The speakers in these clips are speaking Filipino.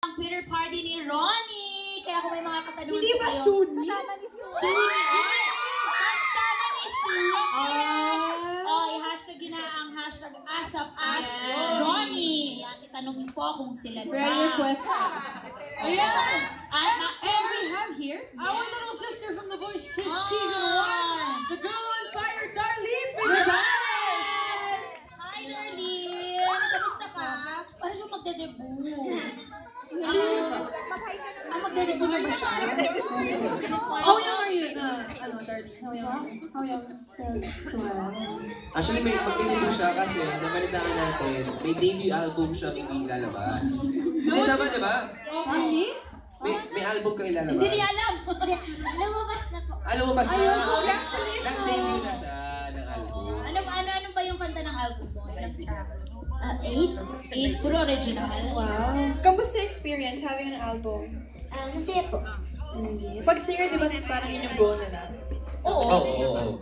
Ang Twitter party ni Ronnie. Kaya kung may mga katanungan Hindi ba Suni? Kasama ni Suni. Kasama ni Suni. Oh, i-hashtag yun na ang hashtag ASAPAS Ronnie. Yan, itanongin po kung sila na. Ready your questions. Ayan. And we have here our little sister from The Voice Kids Season 1, the girl on fire, Darlene Yes! Hi, Darlene! Kamusta ka? Parang siya magdedebut. Magdedebut na ba siya? How young are you, Darlene? How young? Actually, magdedebut siya kasi nabalitaan natin, may debut album siyang ilalabas. Hindi naman, di ba? Really? May album kang ilalabas. Hindi niya alam. Lumabas na po. Lumabas na. Ayun, congratulations! Nag-debut na siya ng album. Ano ba yung kanta ng album mo? Ilang tracks? 8. Puro original. Wow. Kamusta experience having an album? Masaya po. Pag singer, di ba parang yun yung goal nila? Oo.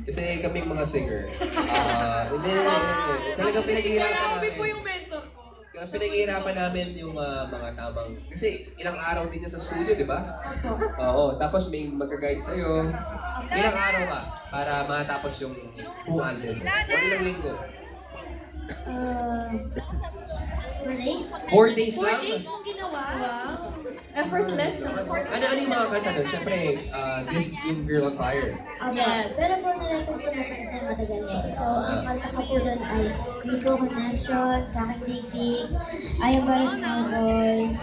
Kasi kami mga singer. Hindi. Talagang pinaghihirapan namin. yung mentor ko. Kaya pinaghihirapan namin yung mga tamang... Kasi ilang araw din yan sa studio, di ba? Oo. Tapos may mag-guide sa'yo. Ilang araw ka para matapos yung buong album. O ilang linggo? 4 days. 4 days 4 lang? days mong ginawa? Wow. Effortless. Ano yung mga kanta nun? Siyempre, this yung Girl on Fire. Yes. Pero po nalagyan po natin sa matagal na. So, ang kanta ko po doon ay Nico Connection, Sa Aking Dating, Ayaw Para Small Boys,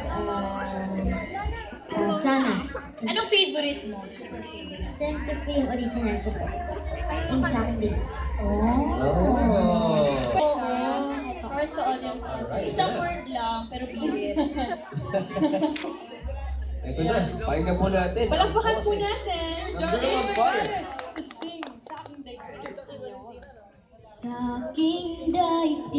Sana. Anong favorite mo? Super favorite. Siyempre po yung original ko po. Yung Sa Aking Dating. Oh! Or sa audience. Alright. Isang word lang, pero birit. Ito na. Pakinggan po natin. Palakpakan po natin. Ang Girl on Fire. To sing sa aking daigdig. Sa aking daigdig